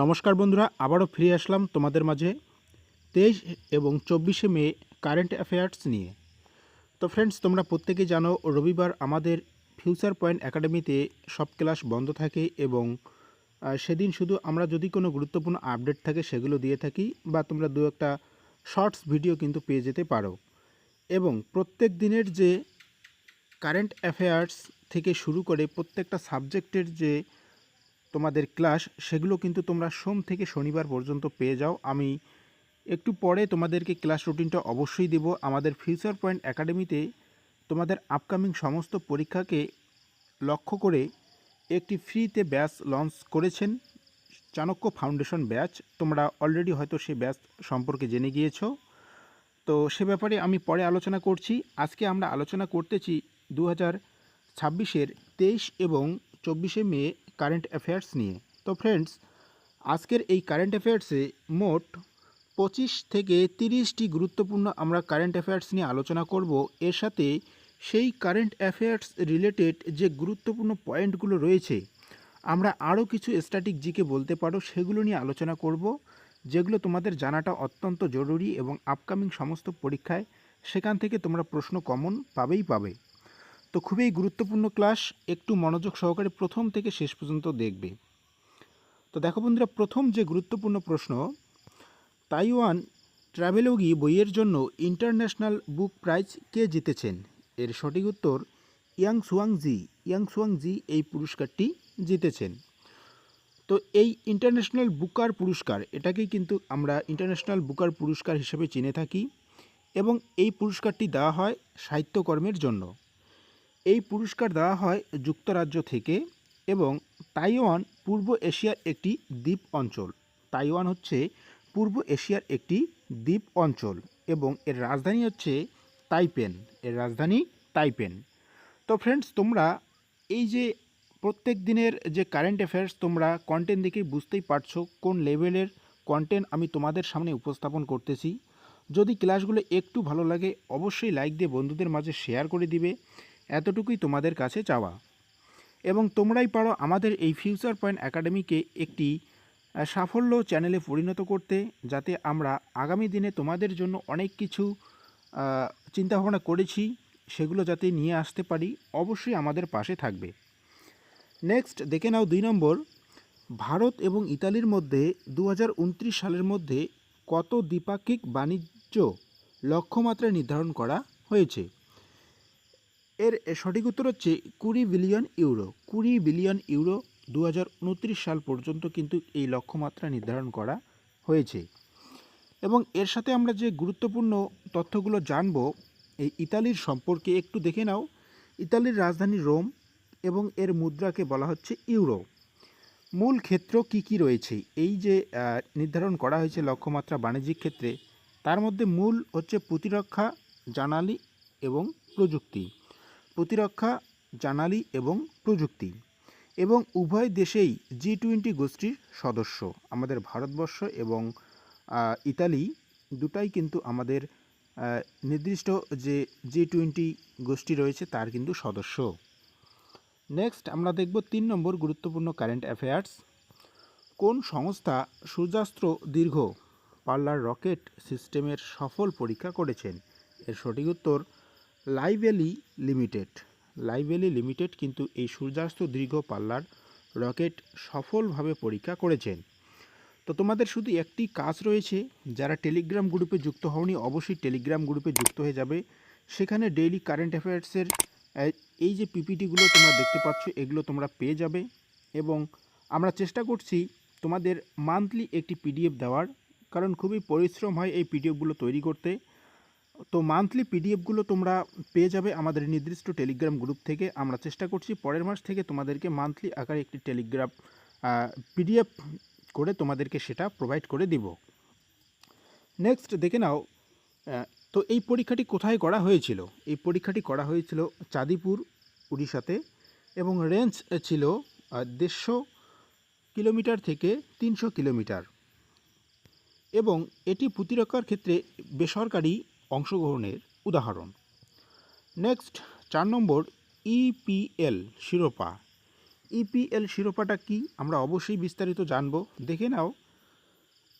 নমস্কার বন্ধুরা, আবারও ফিরে আসলাম তোমাদের মাঝে 23 এবং 24শে মে কারেন্ট অ্যাফেয়ার্স নিয়ে। তো ফ্রেন্ডস, তোমরা প্রত্যেকেই জানো রবিবার আমাদের ফিউচার পয়েন্ট একাডেমিতে সব ক্লাস বন্ধ থাকে এবং সেদিন শুধু আমরা যদি কোনো গুরুত্বপূর্ণ আপডেট থাকে সেগুলো দিয়ে থাকি, বা তোমরা দু একটা শর্টস ভিডিও কিন্তু পেয়ে যেতে পারো। এবং প্রত্যেক দিনের যে কারেন্ট অ্যাফেয়ার্স থেকে শুরু করে প্রত্যেকটা সাবজেক্টের যে তোমাদের ক্লাস, সেগুলো কিন্তু তোমরা সোম থেকে শনিবার পর্যন্ত পেয়ে যাও। আমি একটু পরে তোমাদেরকে ক্লাস রুটিনটা অবশ্যই দেব। আমাদের ফিউচার পয়েন্ট একাডেমিতে তোমাদের আপকামিং সমস্ত পরীক্ষাকে লক্ষ্য করে একটি ফ্রিতে ব্যাচ লঞ্চ করেছেন, চাণক্য ফাউন্ডেশন ব্যাচ। তোমরা অলরেডি হয়তো সেই ব্যাচ সম্পর্কে জেনে গিয়েছো। তো সে ব্যাপারে আমি পরে আলোচনা করছি। আজকে আমরা আলোচনা করতেছি 2026-এর 23 এবং 24শে মে কারেন্ট অ্যাফেয়ার্স নিয়ে। তো ফ্রেন্ডস, আজকের এই কারেন্ট অ্যাফেয়ার্সে মোট 25 থেকে 30টি গুরুত্বপূর্ণ আমরা কারেন্ট অ্যাফেয়ার্স নিয়ে আলোচনা করব। এর সাথে সেই কারেন্ট অ্যাফেয়ার্স রিলেটেড যে গুরুত্বপূর্ণ পয়েন্টগুলো রয়েছে, আমরা আরও কিছু স্ট্যাটিক জিকে বলতে পারো, সেগুলো নিয়ে আলোচনা করব, যেগুলো তোমাদের জানাটা অত্যন্ত জরুরি এবং আপকামিং সমস্ত পরীক্ষায় সেখান থেকে তোমরা প্রশ্ন কমন পাবে। তো খুবই গুরুত্বপূর্ণ ক্লাস, একটু মনোযোগ সহকারে প্রথম থেকে শেষ পর্যন্ত দেখবে। তো দেখো বন্ধুরা, প্রথম যে গুরুত্বপূর্ণ প্রশ্ন, তাইওয়ান ট্র্যাভেলগি বইয়ের জন্য ইন্টারন্যাশনাল বুক প্রাইজ কে জিতেছেন? এর সঠিক উত্তর ইয়াং সুয়াং জি এই পুরস্কারটি জিতেছেন। তো এই ইন্টারন্যাশনাল বুকার পুরস্কার, এটাকেই কিন্তু আমরা ইন্টারন্যাশনাল বুকার পুরস্কার হিসেবে চিনে থাকি, এবং এই পুরস্কারটি দেওয়া হয় সাহিত্যকর্মের জন্য। এই পুরস্কার দেওয়া হয় যুক্তরাজ্য থেকে, এবং তাইওয়ান পূর্ব এশিয়ার একটি দ্বীপ অঞ্চল। তাইওয়ান হচ্ছে পূর্ব এশিয়ার একটি দ্বীপ অঞ্চল এবং এর রাজধানী হচ্ছে তাইপেন। তো ফ্রেন্ডস, তোমরা এই যে প্রত্যেক দিনের যে কারেন্ট অ্যাফেয়ার্স, তোমরা কন্টেন্ট দেখে বুঝতেই পারছো কোন লেভেলের কন্টেন্ট আমি তোমাদের সামনে উপস্থাপন করতেছি। যদি ক্লাসগুলো একটু ভালো লাগে অবশ্যই লাইক দিয়ে বন্ধুদের মাঝে শেয়ার করে দিবে, এতটুকুই তোমাদের কাছে চাওয়া। এবং তোমরাই পারো আমাদের এই ফিউচার পয়েন্ট একাডেমিকে একটি সাফল্য চ্যানেলে পরিণত করতে, যাতে আমরা আগামী দিনে তোমাদের জন্য অনেক কিছু চিন্তাভাবনা করেছি, সেগুলো যাতে নিয়ে আসতে পারি। অবশ্যই আমাদের পাশে থাকবে। নেক্সট দেখে নাও 2 নম্বর, ভারত এবং ইতালির মধ্যে 2029 সালের মধ্যে কত দ্বিপাক্ষিক বাণিজ্য লক্ষ্যমাত্রা নির্ধারণ করা হয়েছে? এর সঠিক উত্তর হচ্ছে 20 বিলিয়ন ইউরো। 20 বিলিয়ন ইউরো 2029 সাল পর্যন্ত কিন্তু এই লক্ষ্যমাত্রা নির্ধারণ করা হয়েছে। এবং এর সাথে আমরা যে গুরুত্বপূর্ণ তথ্যগুলো জানব এই ইতালির সম্পর্কে, একটু দেখে নাও। ইতালির রাজধানী রোম এবং এর মুদ্রাকে বলা হচ্ছে ইউরো। মূল ক্ষেত্র কি কি রয়েছে এই যে নির্ধারণ করা হয়েছে লক্ষ্যমাত্রা বাণিজ্যিক ক্ষেত্রে, তার মধ্যে মূল হচ্ছে প্রতিরক্ষা, জানালি এবং প্রযুক্তি। প্রতিরক্ষা, জানালি এবং প্রযুক্তি। এবং উভয় দেশেই G20 গোষ্ঠীর সদস্য। আমাদের ভারতবর্ষ এবং ইতালি দুটাই কিন্তু আমাদের নির্দিষ্ট যে G20 গোষ্ঠী রয়েছে তার কিন্তু সদস্য। নেক্সট আমরা দেখব 3 নম্বর গুরুত্বপূর্ণ কারেন্ট অ্যাফেয়ার্স। কোন সংস্থা সূর্যাস্ত দীর্ঘ পাল্লার রকেট সিস্টেমের সফল পরীক্ষা করেছেন? এর সঠিক উত্তর লাইভেলি লিমিটেড কিন্তু এই সূর্যাস্ত দীর্ঘ পাল্লার রকেট সফলভাবে পরীক্ষা করেছেন। তো তোমাদের শুধু একটি কাজ রয়েছে, যারা টেলিগ্রাম গ্রুপে যুক্ত হওনি অবশ্যই টেলিগ্রাম গ্রুপে যুক্ত হয়ে যাবে। সেখানে ডেইলি কারেন্ট অ্যাফেয়ার্সের এই যে পিপিটিগুলো তোমরা দেখতে পাচ্ছ, এগুলো তোমরা পেয়ে যাবে। এবং আমরা চেষ্টা করছি তোমাদের মান্থলি একটি পিডিএফ দেওয়ার, কারণ খুবই পরিশ্রম হয় এই পিডিএফগুলো তৈরি করতে। তো মান্থলি পিডিএফগুলো তোমরা পেয়ে যাবে আমাদের নির্দিষ্ট টেলিগ্রাম গ্রুপ থেকে। আমরা চেষ্টা করছি পরের মাস থেকে তোমাদেরকে মান্থলি আকারে একটি টেলিগ্রাম পিডিএফ করে তোমাদেরকে সেটা প্রোভাইড করে দিব। নেক্সট দেখে নাও, তো এই পরীক্ষাটি কোথায় করা হয়েছিল? এই পরীক্ষাটি করা হয়েছিল চাঁদিপুর, উড়িষ্যাতে, এবং রেঞ্জ ছিল 150 কিলোমিটার থেকে 300 কিলোমিটার। এবং এটি প্রতিরক্ষার ক্ষেত্রে বেসরকারি অংশগ্রহণের উদাহরণ। নেক্সট 4 নম্বর, ইপিএল শিরোপা ইপিএল শিরোপাটা কি আমরা অবশ্যই বিস্তারিত জানব। দেখে নাও,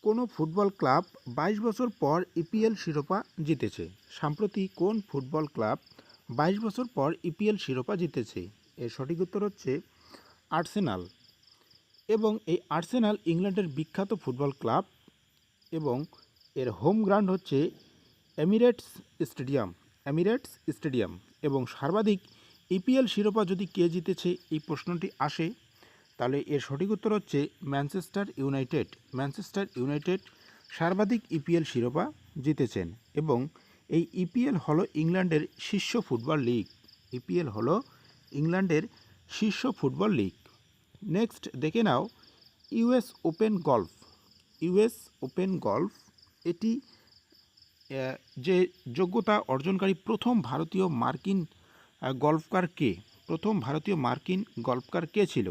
কোনো ফুটবল ক্লাব 22 বছর পর ইপিএল শিরোপা জিতেছে। সাম্প্রতি কোন ফুটবল ক্লাব 22 বছর পর ইপিএল শিরোপা জিতেছে? এর সঠিক উত্তর হচ্ছে আর্সেনাল। এবং এই আর্সেনাল ইংল্যান্ডের বিখ্যাত ফুটবল ক্লাব এবং এর হোম গ্রাউন্ড হচ্ছে এমিরেটস স্টেডিয়াম। এবং সর্বাধিক ইপিএল শিরোপা যদি কে জিতেছে এই প্রশ্নটি আসে, তাহলে এর সঠিক উত্তর হচ্ছে ম্যানচেস্টার ইউনাইটেড সর্বাধিক ইপিএল শিরোপা জিতেছেন। এবং এই ইপিএল হলো ইংল্যান্ডের শীর্ষ ফুটবল লিগ। নেক্সট দেখে নাও, ইউএস ওপেন গল্ফ এটি যে যোগ্যতা অর্জনকারী প্রথম ভারতীয় মার্কিন গল্ফকার কে ছিল?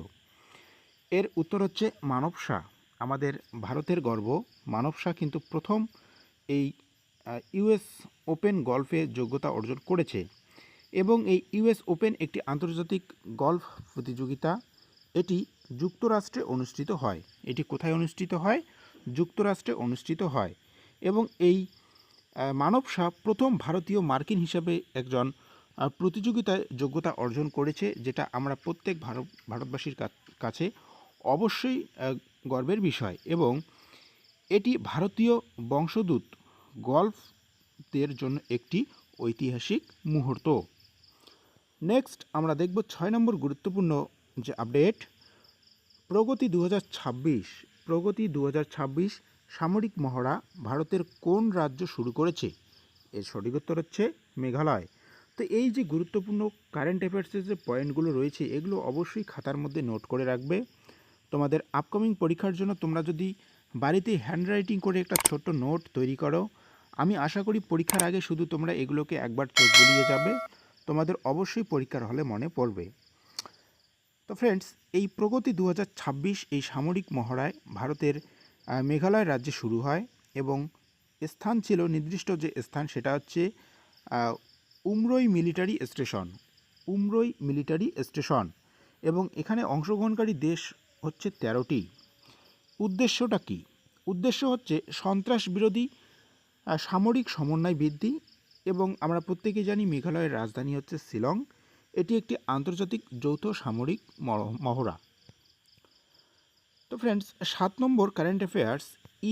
এর উত্তর হচ্ছে মানব শাহ। আমাদের ভারতের গর্ব মানব শাহ কিন্তু প্রথম এই ইউএস ওপেন গল্ফে যোগ্যতা অর্জন করেছে। এবং এই ইউএস ওপেন একটি আন্তর্জাতিক গল্ফ প্রতিযোগিতা। এটি যুক্তরাষ্ট্রে অনুষ্ঠিত হয়। এটি কোথায় অনুষ্ঠিত হয়? যুক্তরাষ্ট্রে অনুষ্ঠিত হয়। এবং এই মানব শাহ প্রথম ভারতীয় মার্কিন হিসাবে একজন প্রতিযোগিতায় যোগ্যতা অর্জন করেছে, যেটা আমরা প্রত্যেক ভারতবাসীর কাছে অবশ্যই গর্বের বিষয়। এবং এটি ভারতীয় বংশোদ্ভূত গল্ফদের জন্য একটি ঐতিহাসিক মুহূর্ত। নেক্সট আমরা দেখব 6 নম্বর গুরুত্বপূর্ণ যে আপডেট, প্রগতি 2026 সামরিক মহড়া ভারতের কোন রাজ্য শুরু করেছে? এর সঠিক উত্তর হচ্ছে মেঘালয়। তো এই যে গুরুত্বপূর্ণ কারেন্ট অ্যাফেয়ার্সের যে পয়েন্টগুলো রয়েছে এগুলো অবশ্যই খাতার মধ্যে নোট করে রাখবে। তোমাদের আপকামিং পরীক্ষার জন্য তোমরা যদি বাড়িতে হ্যান্ডরাইটিং করে একটা ছোট্ট নোট তৈরি করো, আমি আশা করি পরীক্ষার আগে শুধু তোমরা এগুলোকে একবার চোখ বুলিয়ে যাবে, তোমাদের অবশ্যই পরীক্ষার হলে মনে পড়বে। তো ফ্রেন্ডস, এই প্রগতি 2026 এই সামরিক মহড়ায় ভারতের মেঘালয় রাজ্যে শুরু হয়। এবং স্থান ছিল, নির্দিষ্ট যে স্থান সেটা হচ্ছে উমরই মিলিটারি স্টেশন। এবং এখানে অংশগ্রহণকারী দেশ হচ্ছে 13টি। উদ্দেশ্যটা কি? উদ্দেশ্য হচ্ছে সন্ত্রাস বিরোধী সামরিক সমন্বয় বৃদ্ধি। এবং আমরা প্রত্যেকেই জানি মেঘালয়ের রাজধানী হচ্ছে শিলং। এটি একটি আন্তর্জাতিক যৌথ সামরিক মহড়া। তো ফ্রেন্ডস, 7 নম্বর কারেন্ট অ্যাফেয়ার্স,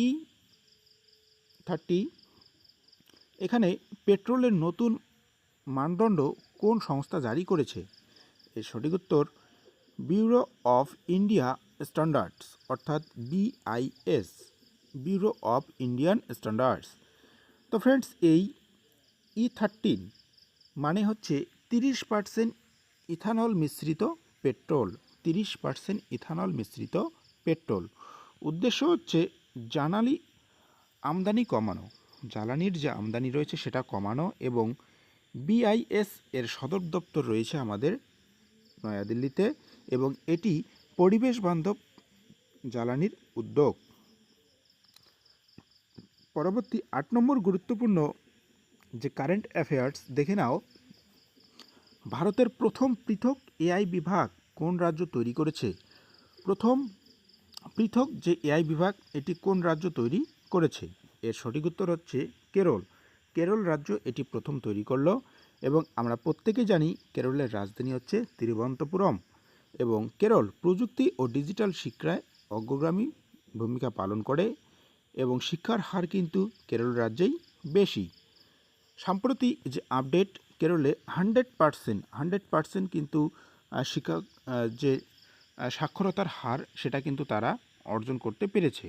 E30 এখানে পেট্রোলের নতুন মানদণ্ড কোন সংস্থা জারি করেছে? এর সঠিক উত্তর ব্যুরো অফ ইন্ডিয়া স্ট্যান্ডার্ডস, অর্থাৎ BIS, bureau of Indian standards. তো ফ্রেন্ডস, এই E13 মানে হচ্ছে 30% ইথানল মিশ্রিত পেট্রোল। উদ্দেশ্য হচ্ছে জ্বালানির যে আমদানি রয়েছে সেটা কমানো। এবং BIS এর সদর দপ্তর রয়েছে আমাদের নয়াদিল্লিতে। এবং এটি পরিবেশ বান্ধব জ্বালানির উদ্যোগ। পরবর্তী 8 নম্বর গুরুত্বপূর্ণ যে কারেন্ট অ্যাফেয়ার্স, দেখে নাও, ভারতের প্রথম পৃথক AI বিভাগ কোন রাজ্য তৈরি করেছে? প্রথম পৃথক যে AI বিভাগ এটি কোন রাজ্য তৈরি করেছে? এর সঠিক উত্তর হচ্ছে কেরল রাজ্য এটি প্রথম তৈরি করলো। এবং আমরা প্রত্যেকে জানি কেরলের রাজধানী হচ্ছে তিরুবনন্তপুরম। এবং কেরল প্রযুক্তি ও ডিজিটাল শিক্ষায় অগ্রগামী ভূমিকা পালন করে। এবং শিক্ষার হার কিন্তু কেরল রাজ্যেই বেশি। সম্প্রতি যে আপডেট, কেরলে 100% কিন্তু শিক্ষা যে সাক্ষরতার হার সেটা কিন্তু তারা অর্জন করতে পেরেছে।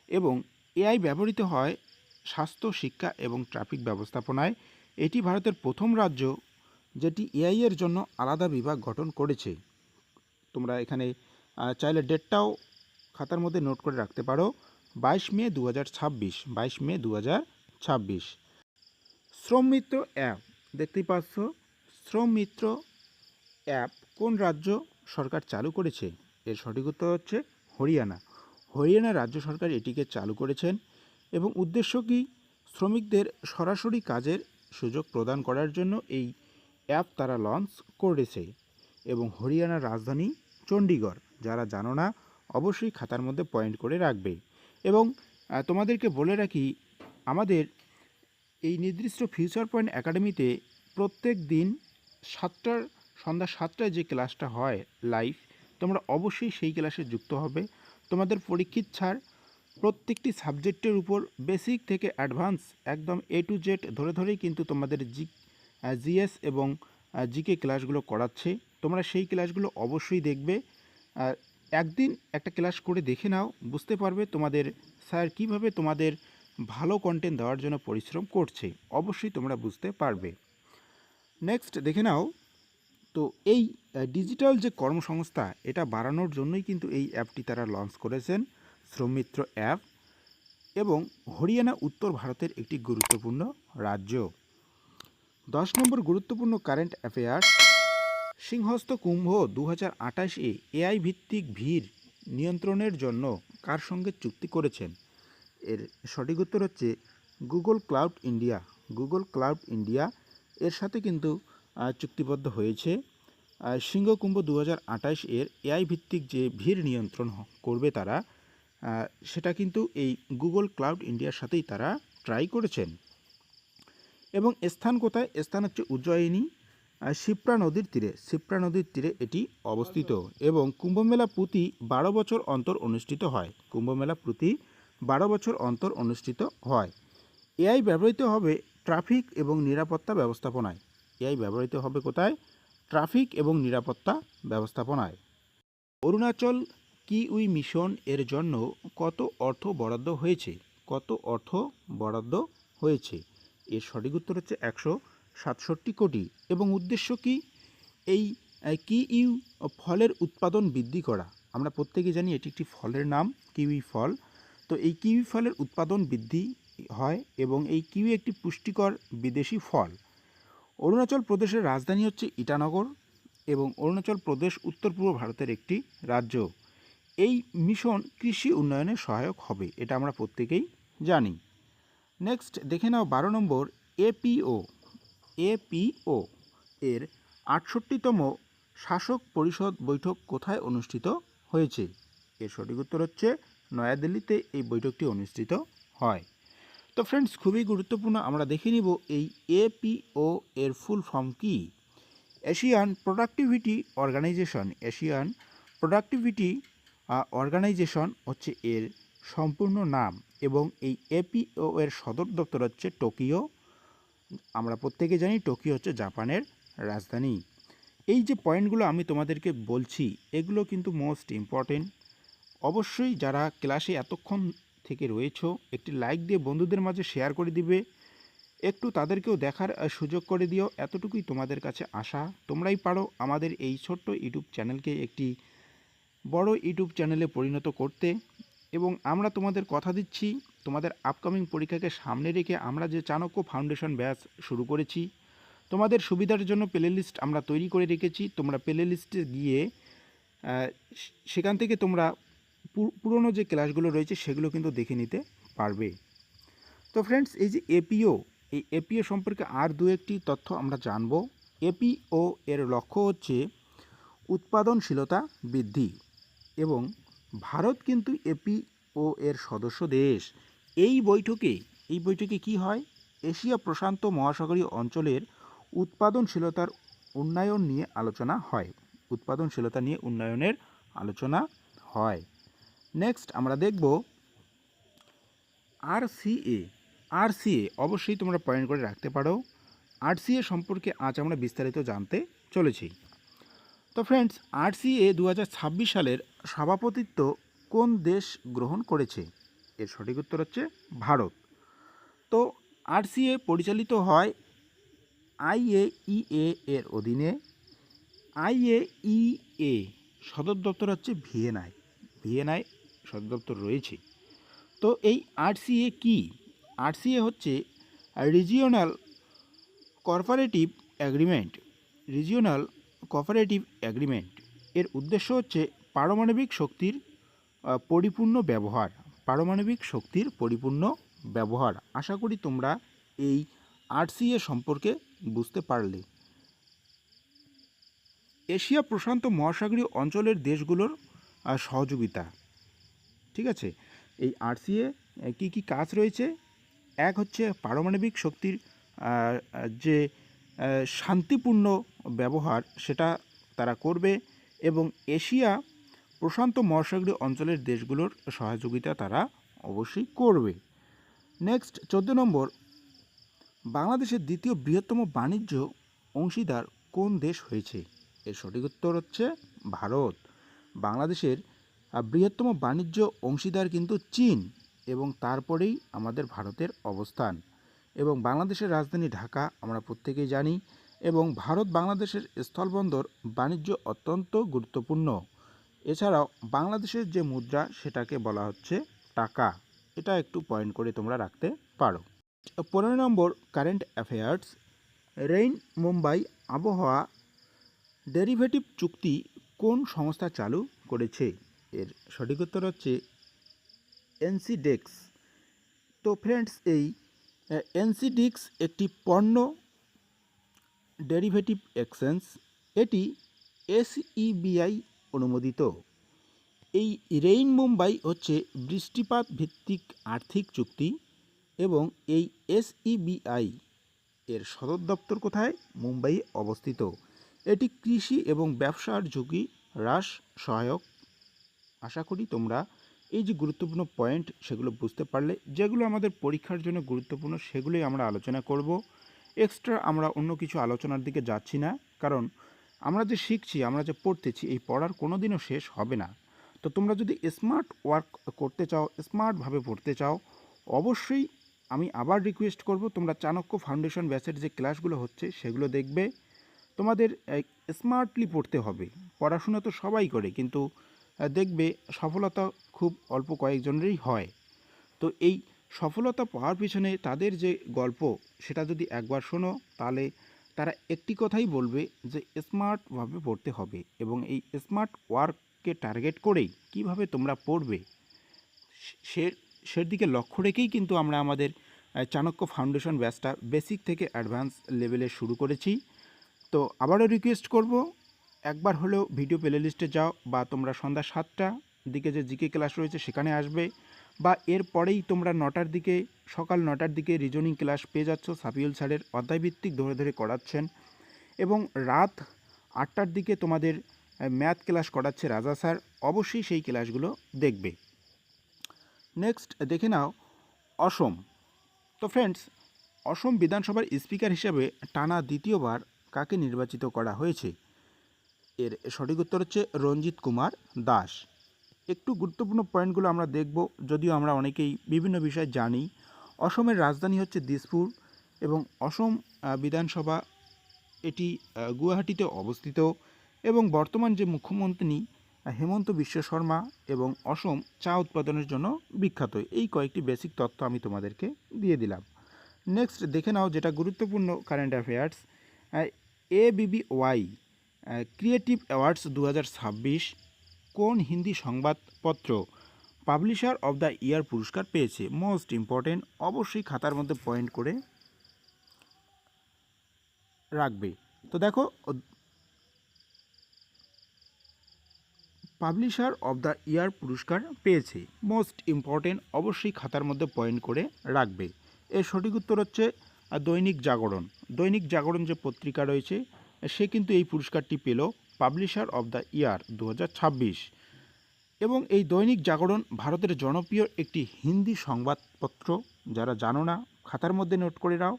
এবং AI ব্যবহৃত হয় স্বাস্থ্য, শিক্ষা এবং ট্রাফিক ব্যবস্থাপনায়। এটি ভারতের প্রথম রাজ্য যেটি AI এর জন্য আলাদা বিভাগ গঠন করেছে। তোমরা এখানে চাইলে ডেটটাও খাতার মধ্যে নোট করে রাখতে পারো, 22 মে 2026। শ্রম মিত্র অ্যাপ দেখতেই পাচ্ছ, শ্রম মিত্র অ্যাপ কোন রাজ্য সরকার চালু করেছে? এর সঠিক উত্তর হচ্ছে হরিয়ানা রাজ্য সরকার এটিকে চালু করেছেন। এবং উদ্দেশ্য কি? শ্রমিকদের সরাসরি কাজের সুযোগ প্রদান করার জন্য এই অ্যাপ তারা লঞ্চ করেছে। এবং হরিয়ানার রাজধানী চণ্ডীগড়। যারা জানো না অবশ্যই খাতার মধ্যে পয়েন্ট করে রাখবে। এবং তোমাদেরকে বলে রাখি, আমাদের এই নির্দিষ্ট ফিউচার পয়েন্ট একাডেমিতে প্রত্যেক দিন সন্ধ্যা 7টায় যে ক্লাসটা হয় লাইভ, তোমরা অবশ্যই সেই ক্লাসে যুক্ত হবে। তোমাদের পরীক্ষিত ছাড় প্রত্যেকটি সাবজেক্টের উপর বেসিক থেকে অ্যাডভান্স একদম A to Z ধরে ধরেই কিন্তু তোমাদের জিএস এবং জিকে ক্লাসগুলো করাচ্ছে। তোমরা সেই ক্লাসগুলো অবশ্যই দেখবে। একদিন একটা ক্লাস করে দেখে নাও, বুঝতে পারবে তোমাদের স্যার কীভাবে তোমাদের ভালো কন্টেন্ট দেওয়ার জন্য পরিশ্রম করছে। অবশ্যই তোমরা বুঝতে পারবে। নেক্সট দেখে নাও, তো এই ডিজিটাল যে কর্মসংস্থা এটা বাড়ানোর জন্যই কিন্তু এই অ্যাপটি তারা লঞ্চ করেছেন, শ্রমমিত্র অ্যাপ। এবং হরিয়ানা উত্তর ভারতের একটি গুরুত্বপূর্ণ রাজ্য। 10 নম্বর গুরুত্বপূর্ণ কারেন্ট অ্যাফেয়ার্স, সিংহস্ত কুম্ভ 2028-এ এআই ভিত্তিক ভিড় নিয়ন্ত্রণের জন্য কার সঙ্গে চুক্তি করেছেন? এর সঠিক উত্তর হচ্ছে Google cloud India. Google cloud India এর সাথে কিন্তু চুক্তিবদ্ধ হয়েছে। সিংহকুম্ভ 2028-এর এআই ভিত্তিক যে ভিড় নিয়ন্ত্রণ করবে তারা, সেটা কিন্তু এই গুগল ক্লাউড ইন্ডিয়ার সাথেই তারা ট্রাই করেছেন। এবং স্থান কোথায়? স্থান হচ্ছে উজ্জয়িনী, শিপ্রা নদীর তীরে। শিপ্রা নদীর তীরে এটি অবস্থিত। এবং কুম্ভমেলা প্রতি 12 বছর অন্তর অনুষ্ঠিত হয়। কুম্ভমেলা প্রতি 12 বছর অন্তর অনুষ্ঠিত হয়। এআই ব্যবহৃত হবে ট্রাফিক এবং নিরাপত্তা ব্যবস্থাপনায়। এআই ব্যবহৃত হবে কোথায়? ট্রাফিক এবং নিরাপত্তা ব্যবস্থাপনায়। অরুণাচল কিউই মিশন এর জন্য কত অর্থ বরাদ্দ হয়েছে? কত অর্থ বরাদ্দ হয়েছে? এর সঠিক উত্তর হচ্ছে 167 কোটি। এবং উদ্দেশ্য কি? এই কিউই ফলের উৎপাদন বৃদ্ধি করা। আমরা প্রত্যেকে জানি এটি একটি ফলের নাম, কিউই ফল। তো এই কিউই ফলের উৎপাদন বৃদ্ধি হয় এবং এই কিউই একটি পুষ্টিকর বিদেশি ফল। অরুণাচল প্রদেশের রাজধানী হচ্ছে ইটানগর এবং অরুণাচল প্রদেশ উত্তর পূর্ব ভারতের একটি রাজ্য। এই মিশন কৃষি উন্নয়নে সহায়ক হবে, এটা আমরা প্রত্যেকেই জানি। নেক্সট দেখে নাও 12 নম্বর, এপিও এর 68তম শাসক পরিষদ বৈঠক কোথায় অনুষ্ঠিত হয়েছে? এর সঠিক উত্তর হচ্ছে নয়াদিল্লিতে এই বৈঠকটি অনুষ্ঠিত হয়। তো ফ্রেন্ডস, খুবই গুরুত্বপূর্ণ, আমরা দেখে নিব এই এপিও এর ফুল ফর্ম কি। Asian Productivity Organization. Asian Productivity Organization হচ্ছে এর সম্পূর্ণ নাম। এবং এই এপিও এর সদর দপ্তর হচ্ছে টোকিও। আমরা প্রত্যেকে জানি টোকিও হচ্ছে জাপানের রাজধানী। এই যে পয়েন্টগুলো আমি তোমাদেরকে বলছি, এগুলো কিন্তু মোস্ট ইম্পর্টেন্ট। অবশ্যই যারা ক্লাসে এতক্ষণ থেকে রয়েছো, একটি লাইক দিয়ে বন্ধুদের মাঝে শেয়ার করে দিবে, একটু তাদেরকেও দেখার সুযোগ করে দিও। এতটুকুই তোমাদের কাছে আশা। তোমরাই পারো আমাদের এই ছোট্ট ইউটিউব চ্যানেলকে একটি বড় ইউটিউব চ্যানেলে পরিণত করতে। এবং আমরা তোমাদের কথা দিচ্ছি, তোমাদের আপকামিং পরীক্ষাকে সামনে রেখে আমরা যে চাণক্য ফাউন্ডেশন ব্যাচ শুরু করেছি, তোমাদের সুবিধার জন্য প্লে লিস্ট আমরা তৈরি করে রেখেছি। তোমরা প্লে লিস্টে গিয়ে সেখান থেকে তোমরা পুরনো যে ক্লাসগুলো রয়েছে সেগুলো কিন্তু দেখে নিতে পারবে। তো ফ্রেন্ডস, এই যে এপিও, এই এপিও সম্পর্কে আর দু একটি তথ্য আমরা জানব। এপিও এর লক্ষ্য হচ্ছে উৎপাদনশীলতা বৃদ্ধি। এবং ভারত কিন্তু এপিও এর সদস্য দেশ। এই বৈঠকে কি হয়? এশিয়া প্রশান্ত মহাসাগরীয় অঞ্চলের উৎপাদনশীলতার উন্নয়ন নিয়ে আলোচনা হয়। উৎপাদনশীলতা নিয়ে উন্নয়নের আলোচনা হয়। নেক্সট আমরা দেখব আরসিএ। অবশ্যই তোমরা পয়েন্ট করে রাখতে পারো। আরসিএ সম্পর্কে আজ আমরা বিস্তারিত জানতে চলেছি। তো ফ্রেন্ডস, আরসিএ 2026 সালের সভাপতিত্ব কোন দেশ গ্রহণ করেছে? এর সঠিক উত্তর হচ্ছে ভারত। তো আরসিএ পরিচালিত হয় আইএইএ এর অধীনে। আইএইএ সদর দপ্তর হচ্ছে ভিয়েনায় সদর দপ্তর রয়েছে। তো এই আরসিএ কি? আরসিএ হচ্ছে রিজিওনাল কোঅপারেটিভ অ্যাগ্রিমেন্ট। এর উদ্দেশ্য হচ্ছে পারমাণবিক শক্তির পরিপূর্ণ ব্যবহার। আশা করি তোমরা এই আরসিএ সম্পর্কে বুঝতে পারলে। এশিয়া প্রশান্ত মহাসাগরীয় অঞ্চলের দেশগুলোর সহযোগিতা। ঠিক আছে, এই আরসিএ কী কী কাজ রয়েছে? এক হচ্ছে পারমাণবিক শক্তির যে শান্তিপূর্ণ ব্যবহার সেটা তারা করবে এবং এশিয়া প্রশান্ত মহাসাগরীয় অঞ্চলের দেশগুলোর সহযোগিতা তারা অবশ্যই করবে। নেক্সট 14 নম্বর, বাংলাদেশের দ্বিতীয় বৃহত্তম বাণিজ্য অংশীদার কোন দেশ হয়েছে? এর সঠিক উত্তর হচ্ছে ভারত। বাংলাদেশের বৃহত্তম বাণিজ্য অংশীদার কিন্তু চীন এবং তারপরেই আমাদের ভারতের অবস্থান। এবং বাংলাদেশের রাজধানী ঢাকা আমরা প্রত্যেকেই জানি এবং ভারত বাংলাদেশের স্থলবন্দর বাণিজ্য অত্যন্ত গুরুত্বপূর্ণ। এছাড়াও বাংলাদেশের যে মুদ্রা সেটাকে বলা হচ্ছে টাকা। এটা একটু পয়েন্ট করে তোমরা রাখতে পারো। 15 নম্বর কারেন্ট অ্যাফেয়ার্স, রেইন মুম্বাই আবহাওয়া ডেরিভেটিভ চুক্তি কোন সংস্থা চালু করেছে? এর সঠিক উত্তর হচ্ছে এনসিডেক্স। তো ফ্রেন্ডস, এই এনসিডিক্স একটি পণ্য ডেরিভেটিভ এক্সচেঞ্জ। এটি এসইবিআই অনুমোদিত। এই রেইন মুম্বাই হচ্ছে বৃষ্টিপাত ভিত্তিক আর্থিক চুক্তি এবং এই এসইবিআই এর সদর দপ্তর কোথায়? মুম্বাইয়ে অবস্থিত। এটি কৃষি এবং ব্যবসার ঝুঁকি হ্রাস সহায়ক। আশা করি তোমরা এই যে গুরুত্বপূর্ণ পয়েন্ট সেগুলো বুঝতে পারলে। যেগুলো আমাদের পরীক্ষার জন্য গুরুত্বপূর্ণ সেগুলোই আমরা আলোচনা করব। এক্সট্রা আমরা অন্য কিছু আলোচনার দিকে যাচ্ছি না, কারণ আমরা যে শিখছি, আমরা যে পড়তেছি, এই পড়ার কোনো দিনও শেষ হবে না। তো তোমরা যদি স্মার্ট ওয়ার্ক করতে চাও, স্মার্টভাবে পড়তে চাও, অবশ্যই আমি আবার রিকোয়েস্ট করব তোমরা চাণক্য ফাউন্ডেশন ব্যাচের যে ক্লাসগুলো হচ্ছে সেগুলো দেখবে। তোমাদের স্মার্টলি পড়তে হবে। পড়াশোনা তো সবাই করে, কিন্তু দেখবে সফলতা খুব অল্প কয়েকজনেরই হয়। তো এই সফলতা পাওয়ার পিছনে তাদের যে গল্প সেটা যদি একবার শোনো, তাহলে তারা একটি কথাই বলবে যে স্মার্টভাবে পড়তে হবে এবং এই স্মার্ট ওয়ার্ককে টার্গেট করেই কিভাবে তোমরা পড়বে সে সেদিকে লক্ষ্য রেখেই কিন্তু আমরা আমাদের চাণক্য ফাউন্ডেশন ব্যাচটা বেসিক থেকে অ্যাডভান্স লেভেলে শুরু করেছি। তো আবারও রিকোয়েস্ট করব, একবার হলেও ভিডিও প্লে লিস্টে যাও বা তোমরা সন্ধ্যা 7টার দিকে যে জিকে ক্লাস রয়েছে সেখানে আসবে, বা এরপরেই তোমরা 9টার দিকে, সকাল 9টার দিকে রিজনিং ক্লাস পেয়ে যাচ্ছ। সাফিউল স্যারের অধ্যায়ভিত্তিক ধরে ধরে করাচ্ছেন এবং রাত 8টার দিকে তোমাদের ম্যাথ ক্লাস করাচ্ছে রাজা স্যার। অবশ্যই সেই ক্লাসগুলো দেখবে। নেক্সট দেখে নাও অসম। তো ফ্রেন্ডস, অসম বিধানসভার স্পিকার হিসেবে টানা দ্বিতীয়বার কাকে নির্বাচিত করা হয়েছে? এর সঠিক উত্তর হচ্ছে রঞ্জিত কুমার দাস। একটু গুরুত্বপূর্ণ পয়েন্টগুলো আমরা দেখব, যদিও আমরা অনেকেই বিভিন্ন বিষয় জানি। অসমের রাজধানী হচ্ছে দিসপুর এবং অসম বিধানসভা এটি গুয়াহাটিতে অবস্থিত এবং বর্তমান যে মুখ্যমন্ত্রী হেমন্ত বিশ্ব শর্মা এবং অসম চা উৎপাদনের জন্য বিখ্যাত। এই কয়েকটি বেসিক তথ্য আমি তোমাদেরকে দিয়ে দিলাম। নেক্সট দেখে নাও যেটা গুরুত্বপূর্ণ current affairs, ABBY creative awards 2026 কোন হিন্দি সংবাদপত্র পাবলিশার অব দ্য ইয়ার পুরস্কার পেয়েছে? মোস্ট ইম্পর্টেন্ট, অবশ্যই খাতার মধ্যে পয়েন্ট করে রাখবে। তো দেখো, পাবলিশার অব দ্য ইয়ার পুরস্কার পেয়েছে, মোস্ট ইম্পর্টেন্ট, অবশ্যই খাতার মধ্যে পয়েন্ট করে রাখবে। এর সঠিক উত্তর হচ্ছে দৈনিক জাগরণ। দৈনিক জাগরণ যে পত্রিকা রয়েছে সে কিন্তু এই পুরস্কারটি পেল, পাবলিশার অব দ্য ইয়ার 2026। এবং এই দৈনিক জাগরণ ভারতের জনপ্রিয় একটি হিন্দি সংবাদপত্র। যারা জানো না, খাতার মধ্যে নোট করে নাও।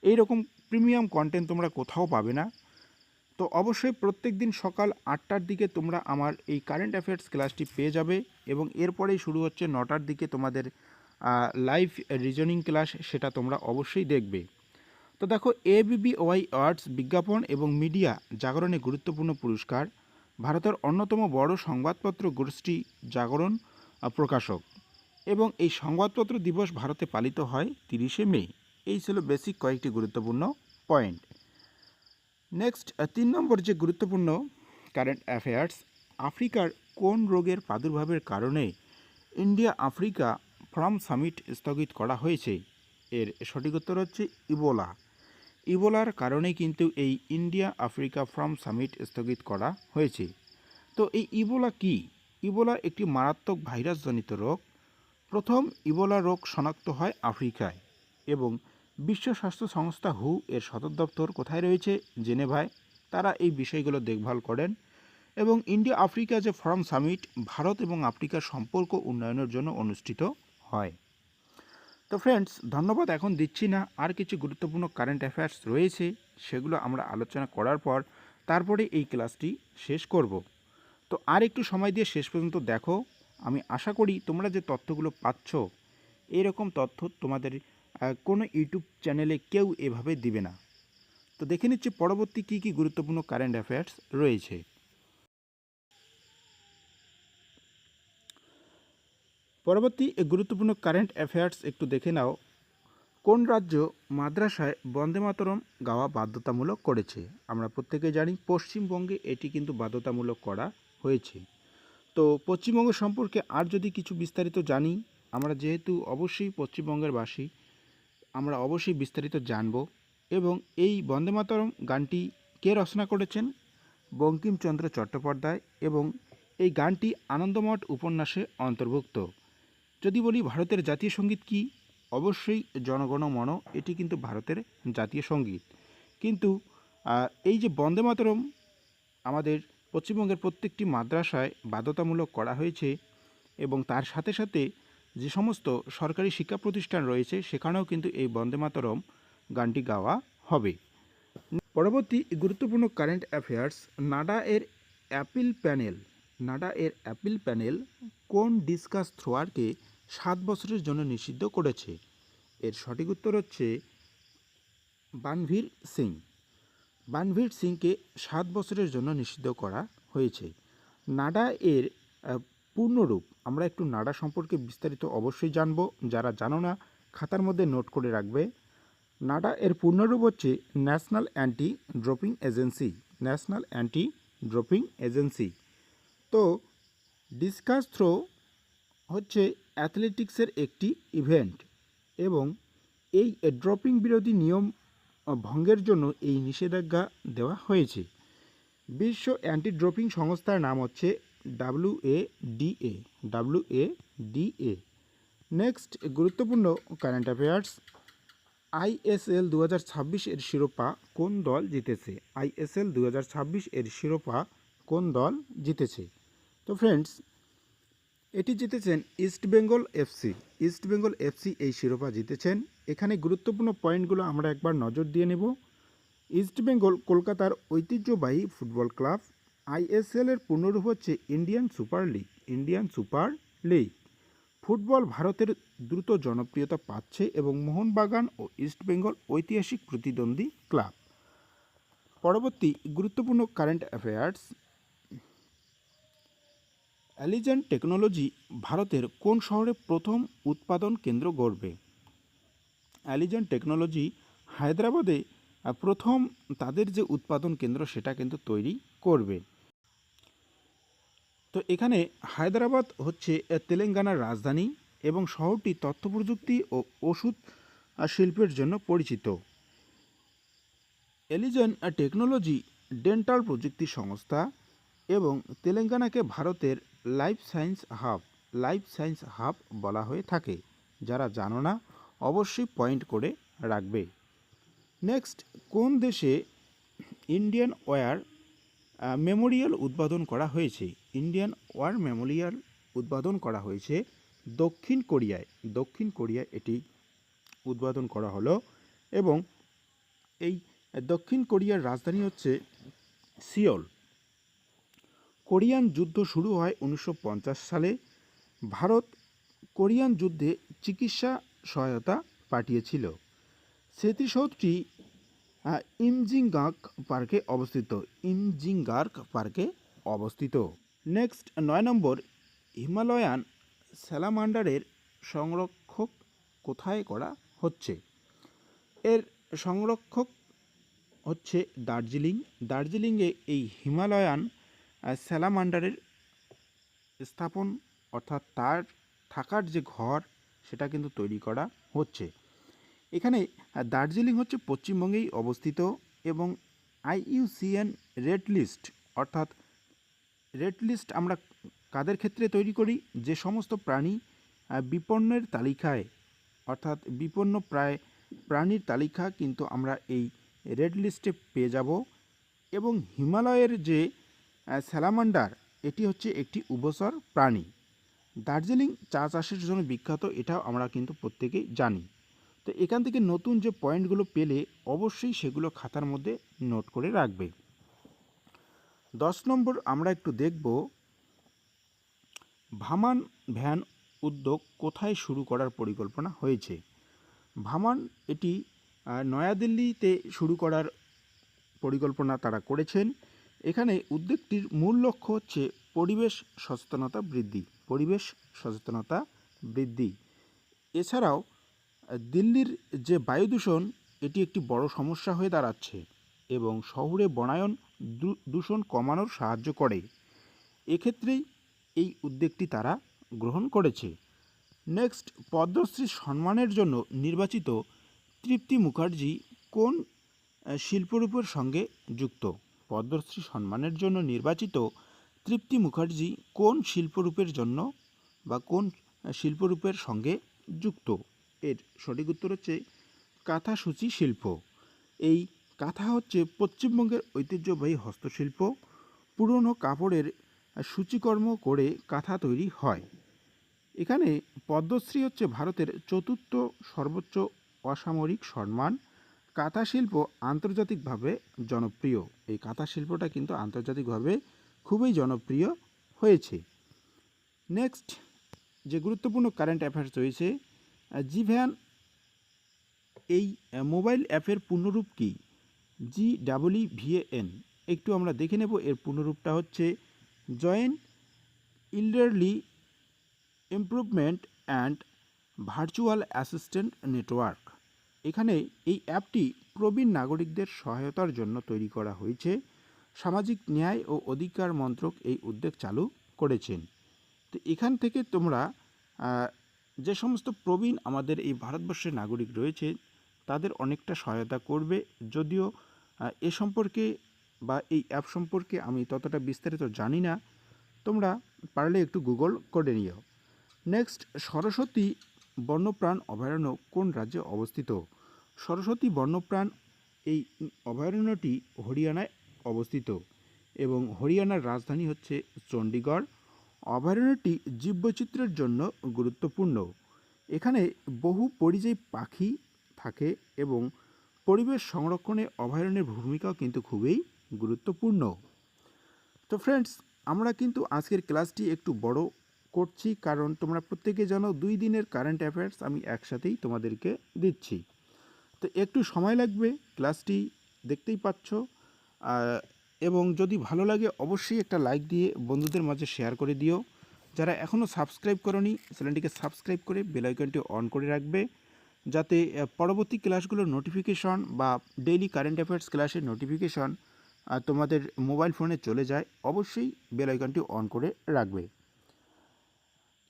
এই রকম প্রিমিয়াম কন্টেন্ট তোমরা কোথাও পাবে না। তো অবশ্যই প্রত্যেক দিন সকাল 8টার দিকে তোমরা আমার এই কারেন্ট অ্যাফেয়ার্স ক্লাসটি পেয়ে যাবে এবং এরপরেই শুরু হচ্ছে 9টার দিকে তোমাদের লাইভ রিজনিং ক্লাস, সেটা তোমরা অবশ্যই দেখবে। তো দেখো, ABBY অ্যাওয়ার্ডস বিজ্ঞাপন এবং মিডিয়া জাগরণে গুরুত্বপূর্ণ পুরস্কার। ভারতের অন্যতম বড় সংবাদপত্র গোষ্ঠী জাগরণ প্রকাশক এবং এই সংবাদপত্র দিবস ভারতে পালিত হয় 30শে মে। এই ছিল বেসিক কয়েকটি গুরুত্বপূর্ণ পয়েন্ট। নেক্সট 3 নম্বর যে গুরুত্বপূর্ণ কারেন্ট অ্যাফেয়ার্স, আফ্রিকার কোন রোগের প্রাদুর্ভাবের কারণে ইন্ডিয়া আফ্রিকা ফোরাম সামিট স্থগিত করা হয়েছে? এর সঠিক উত্তর হচ্ছে ইবোলা। ইবোলার কারণেই কিন্তু এই ইন্ডিয়া আফ্রিকা ফ্রম সামিট স্থগিত করা হয়েছে। তো এই ইবোলা কি? ইবোলা একটি মারাত্মক ভাইরাসজনিত রোগ। প্রথম ইবোলা রোগ শনাক্ত হয় আফ্রিকায় এবং বিশ্ব স্বাস্থ্য সংস্থা হু এর সদর দপ্তর কোথায় রয়েছে? জেনেভায়। তারা এই বিষয়গুলো দেখভাল করেন এবং ইন্ডিয়া আফ্রিকা যে ফোরাম সামিট ভারত এবং আফ্রিকার সম্পর্ক উন্নয়নের জন্য অনুষ্ঠিত হয়। তো ফ্রেন্ডস, ধন্যবাদ এখন দিচ্ছি না, আর কিছু গুরুত্বপূর্ণ কারেন্ট অ্যাফেয়ার্স রয়েছে, সেগুলো আমরা আলোচনা করার পর তারপরে এই ক্লাসটি শেষ করব। তো আর একটু সময় দিয়ে শেষ পর্যন্ত দেখো। আমি আশা করি তোমরা যে তথ্যগুলো পাচ্ছ, এরকম তথ্য তোমাদের কোনো ইউটিউব চ্যানেলে কেউ এভাবে দিবে না। তো দেখে নিচ্ছি পরবর্তী কী কী গুরুত্বপূর্ণ কারেন্ট অ্যাফেয়ার্স রয়েছে। পরবর্তী গুরুত্বপূর্ণ কারেন্ট অ্যাফেয়ার্স একটু দেখে নাও। কোন রাজ্য মাদ্রাসায় বন্দে মাতরম গাওয়া বাধ্যতামূলক করেছে? আমরা প্রত্যেকেই জানি পশ্চিমবঙ্গে এটি কিন্তু বাধ্যতামূলক করা হয়েছে। তো পশ্চিমবঙ্গ সম্পর্কে আর যদি কিছু বিস্তারিত জানি, আমরা যেহেতু অবশ্যই পশ্চিমবঙ্গের বাসী, আমরা অবশ্যই বিস্তারিত জানব। এবং এই বন্দে মাতরম গানটি কে রচনা করেছেন? বঙ্কিমচন্দ্র চট্টোপাধ্যায়, এবং এই গানটি আনন্দমঠ উপন্যাসে অন্তর্ভুক্ত। যদি বলি ভারতের জাতীয় সঙ্গীত কী? অবশ্যই জনগণ মন, এটি কিন্তু ভারতের জাতীয় সঙ্গীত। কিন্তু এই যে বন্দে মাতরম আমাদের পশ্চিমবঙ্গের প্রত্যেকটি মাদ্রাসায় বাধ্যতামূলক করা হয়েছে এবং তার সাথে সাথে যে সমস্ত সরকারি শিক্ষা প্রতিষ্ঠান রয়েছে সেখানেও কিন্তু এই বন্দে মাতরম গানটি গাওয়া হবে। পরবর্তী গুরুত্বপূর্ণ কারেন্ট অ্যাফেয়ার্স, নাডা এর অ্যাপিল প্যানেল কোন ডিসকাস থ্রোয়ারকে 7 বছরের জন্য নিষিদ্ধ করেছে? এর সঠিক উত্তর হচ্ছে বানভীর সিংকে 7 বছরের জন্য নিষিদ্ধ করা হয়েছে। নাডা এর পূর্ণরূপ, আমরা একটু নাডা সম্পর্কে বিস্তারিত অবশ্যই জানব, যারা জানো না খাতার মধ্যে নোট করে রাখবে। নাডা এর পূর্ণরূপ হচ্ছে ন্যাশনাল অ্যান্টি ড্রপিং এজেন্সি। তো ডিসকাস থ্রো হচ্ছে অ্যাথলেটিক্সের একটি ইভেন্ট এবং এই ড্রপিং বিরোধী নিয়ম ভঙ্গের জন্য এই নিষেধাজ্ঞা দেওয়া হয়েছে। বিশ্ব অ্যান্টি ড্রপিং সংস্থার নাম হচ্ছে WADA। নেক্সট গুরুত্বপূর্ণ কারেন্ট অ্যাফেয়ার্স, ISL 2026 এর শিরোপা কোন দল জিতেছে? ISL 2026 এর শিরোপা কোন দল জিতেছে? তো ফ্রেন্ডস, এটি জিতেছেন ইস্টবেঙ্গল এফসি এই শিরোপা জিতেছেন। এখানে গুরুত্বপূর্ণ পয়েন্টগুলো আমরা একবার নজর দিয়ে নেব। ইস্টবেঙ্গল কলকাতার ঐতিহ্যবাহী ফুটবল ক্লাব। ISL এর পূর্ণরূপ হচ্ছে ইন্ডিয়ান সুপার লিগ। ফুটবল ভারতের দ্রুত জনপ্রিয়তা পাচ্ছে এবং মোহনবাগান ও ইস্টবেঙ্গল ঐতিহাসিক প্রতিদ্বন্দ্বী ক্লাব। পরবর্তী গুরুত্বপূর্ণ কারেন্ট অ্যাফেয়ার্স, অ্যালিজেন্ট টেকনোলজি ভারতের কোন শহরে প্রথম উৎপাদন কেন্দ্র গড়বে? অ্যালিজেন্ট টেকনোলজি হায়দ্রাবাদে প্রথম তাদের যে উৎপাদন কেন্দ্র সেটা কিন্তু তৈরি করবে। তো এখানে হায়দ্রাবাদ হচ্ছে তেলেঙ্গানার রাজধানী এবং শহরটি তথ্য প্রযুক্তি ও ওষুধ শিল্পের জন্য পরিচিত। এলিজেন টেকনোলজি ডেন্টাল প্রযুক্তি সংস্থা এবং তেলেঙ্গানাকে ভারতের লাইফ সায়েন্স হাব বলা হয়ে থাকে। যারা জানো না অবশ্যই পয়েন্ট করে রাখবে। নেক্সট, কোন দেশে ইন্ডিয়ান ওয়ার মেমোরিয়াল উদ্বোধন করা হয়েছে? ইন্ডিয়ান ওয়ার মেমোরিয়াল উদ্বোধন করা হয়েছে দক্ষিণ কোরিয়ায় এটি উদ্বোধন করা হলো এবং এই দক্ষিণ কোরিয়ার রাজধানী হচ্ছে সিওল। কোরিয়ান যুদ্ধ শুরু হয় 1950 সালে। ভারত কোরিয়ান যুদ্ধে চিকিৎসা সহায়তা পাঠিয়েছিল। স্মৃতিসৌধটি ইমজিংগার্ক পার্কে অবস্থিত। নেক্সট 9 নম্বর, হিমালয়ান স্যালামান্ডারের সংরক্ষক কোথায় করা হচ্ছে? এর সংরক্ষক হচ্ছে দার্জিলিংয়ে এই হিমালয়ান স্যালামান্ডারের স্থাপন, অর্থাৎ তার থাকার যে ঘর সেটা কিন্তু তৈরি করা হচ্ছে। এখানে দার্জিলিং হচ্ছে পশ্চিমবঙ্গেই অবস্থিত এবং IUCN রেড লিস্ট, অর্থাৎ রেড লিস্ট আমরা কাদের ক্ষেত্রে তৈরি করি? যে সমস্ত প্রাণী বিপন্নের তালিকায়, অর্থাৎ বিপন্ন প্রাণীর তালিকা কিন্তু আমরা এই রেড লিস্টে পেয়ে যাব। এবং হিমালয়ের যে স্যালামান্ডার, এটি হচ্ছে একটি উভচর প্রাণী। দার্জিলিং চা চাষের জন্য বিখ্যাত, এটাও আমরা কিন্তু প্রত্যেকেই জানি। তো এখান থেকে নতুন যে পয়েন্টগুলো পেলে অবশ্যই সেগুলো খাতার মধ্যে নোট করে রাখবে। 10 নম্বর আমরা একটু দেখব, ভামান ভ্যান উদ্যোগ কোথায় শুরু করার পরিকল্পনা হয়েছে? ভামান এটি নয়াদিল্লিতে শুরু করার পরিকল্পনা তারা করেছেন। এখানে উদ্যোগটির মূল লক্ষ্য হচ্ছে পরিবেশ সচেতনতা বৃদ্ধি। এছাড়াও দিল্লির যে বায়ু দূষণ, এটি একটি বড় সমস্যা হয়ে দাঁড়াচ্ছে এবং শহুরে বনায়ন দূষণ কমানোর সাহায্য করে। এক্ষেত্রেই এই উদ্যোগটি তারা গ্রহণ করেছে। নেক্সট, পদ্মশ্রী সম্মানের জন্য নির্বাচিত তৃপ্তি মুখার্জি কোন শিল্পরূপের সঙ্গে যুক্ত? পদ্মশ্রী সম্মানের জন্য নির্বাচিত তৃপ্তি মুখার্জি কোন শিল্পরূপের জন্য বা কোন শিল্পরূপের সঙ্গে যুক্ত? এর সঠিক উত্তর হচ্ছে কাঁথাসূচি শিল্প। এই কাঁথা হচ্ছে পশ্চিমবঙ্গের ঐতিহ্যবাহী হস্তশিল্প। পুরনো কাপড়ের সূচিকর্ম করে কাঁথা তৈরি হয়। এখানে পদ্মশ্রী হচ্ছে ভারতের চতুর্থ সর্বোচ্চ অসামরিক সম্মান। কাঁথা শিল্প আন্তর্জাতিকভাবে জনপ্রিয়। এই কাঁথা শিল্পটা কিন্তু আন্তর্জাতিকভাবে খুবই জনপ্রিয় হয়েছে। নেক্সট, যে গুরুত্বপূর্ণ কারেন্ট অ্যাফেয়ার্স রয়েছে, জিভ্যান এই মোবাইল অ্যাপের পূর্ণরূপ কি? GWVAN একটু আমরা দেখে নেব। এর পূর্ণরূপটা হচ্ছে joint elderly improvement and virtual assistant network. এখানে এই অ্যাপটি প্রবীণ নাগরিকদের সহায়তার জন্য তৈরি করা হয়েছে। সামাজিক ন্যায় ও অধিকার মন্ত্রক এই উদ্যোগ চালু করেছেন। তো এখান থেকে তোমরা যে সমস্ত প্রবীণ আমাদের এই ভারতবর্ষের নাগরিক রয়েছে তাদের অনেকটা সহায়তা করবে। যদিও এ সম্পর্কে বা এই অ্যাপ সম্পর্কে আমি ততটা বিস্তারিত জানি না, তোমরা পারলে একটু গুগল করে নিও। নেক্সট, সরস্বতী বন্যপ্রাণ অভয়ারণ্য কোন রাজ্যে অবস্থিত? সরস্বতী বন্যপ্রাণ এই অভয়ারণ্যটি হরিয়ানায় অবস্থিত এবং হরিয়ানার রাজধানী হচ্ছে চণ্ডীগড়। অভয়ারণ্যটি জীববৈচিত্র্যের জন্য গুরুত্বপূর্ণ। এখানে বহু পরিযায়ী পাখি থাকে এবং পরিবেশ সংরক্ষণে অভয়ারণ্যের ভূমিকাও কিন্তু খুবই গুরুত্বপূর্ণ। তো ফ্রেন্ডস, আমরা কিন্তু আজকের ক্লাসটি একটু বড় করছি, কারণ তোমরা প্রত্যেকে জানো 2 দিনের কারেন্ট অ্যাফেয়ার্স আমি একসাথেই তোমাদেরকে দিচ্ছি। তো একটু সময় লাগবে, ক্লাসটি দেখতেই পাচ্ছ। এবং যদি ভালো লাগে অবশ্যই একটা লাইক দিয়ে বন্ধুদের মাঝে শেয়ার করে দিও। যারা এখনও সাবস্ক্রাইব করোনি চ্যানেলটিকে সাবস্ক্রাইব করে বেল আইকনটি অন করে রাখবে, যাতে পরবর্তী ক্লাসগুলোর নোটিফিকেশন বা ডেইলি কারেন্ট অ্যাফেয়ার্স ক্লাসের নোটিফিকেশন তোমাদের মোবাইল ফোনে চলে যায়। অবশ্যই বেল আইকনটি অন করে রাখবে।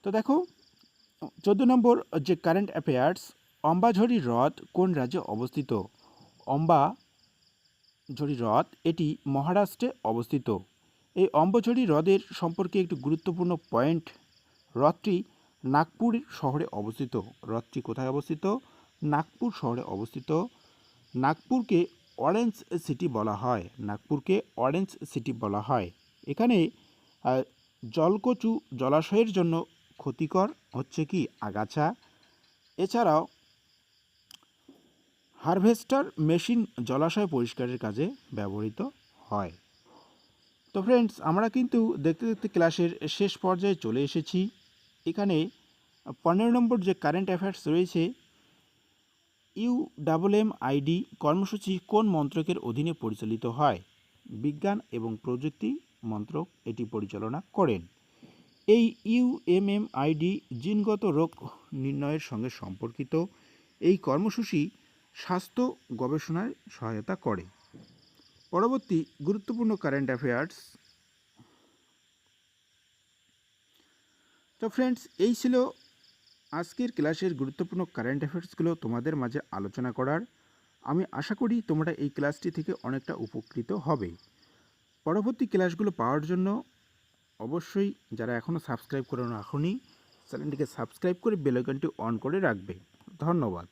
তো দেখো 14 নম্বর যে কারেন্ট অ্যাফেয়ার্স, অম্বাঝরি হ্রদ কোন রাজ্যে অবস্থিত? অম্বাঝরি হ্রদ এটি মহারাষ্ট্রে অবস্থিত। এই অম্বাঝরি হ্রদের সম্পর্কে একটি গুরুত্বপূর্ণ পয়েন্ট, হ্রদটি নাগপুর শহরে অবস্থিত। হ্রদটি কোথায় অবস্থিত? নাগপুর শহরে অবস্থিত। নাগপুরকে অরেঞ্জ সিটি বলা হয়। নাগপুরকে অরেঞ্জ সিটি বলা হয়। এখানে জলকচু জলাশয়ের জন্য ক্ষতিকর হচ্ছে কি আগাছা। এছাড়াও হারভেস্টার মেশিন জলাশয় পরিষ্কারের কাজে ব্যবহৃত হয়। তো ফ্রেন্ডস, আমরা কিন্তু দেখতে দেখতে ক্লাসের শেষ পর্যায়ে চলে এসেছি। এখানে 15 নম্বর যে কারেন্ট অ্যাফেয়ার্স রয়েছে, UMMID কর্মসূচি কোন মন্ত্রকের অধীনে পরিচালিত হয়? বিজ্ঞান এবং প্রযুক্তি মন্ত্রক এটি পরিচালনা করেন। এই UMMID জিনগত রোগ নির্ণয়ের সঙ্গে সম্পর্কিত। এই কর্মসূচি স্বাস্থ্য গবেষণায় সহায়তা করে। পরবর্তী গুরুত্বপূর্ণ কারেন্ট অ্যাফেয়ার্স। তো ফ্রেন্ডস, এই ছিল আজকের ক্লাসের গুরুত্বপূর্ণ কারেন্ট অ্যাফেয়ার্সগুলো তোমাদের মাঝে আলোচনা করার আমি আশা করি তোমরা এই ক্লাসটি থেকে অনেকটা উপকৃত হবে। পরবর্তী ক্লাসগুলো পাওয়ার জন্য অবশ্যই যারা এখনও সাবস্ক্রাইব করে রাখোনি চ্যানেলটিকে সাবস্ক্রাইব করে বেল আইকনটি অন করে রাখবে। ধন্যবাদ।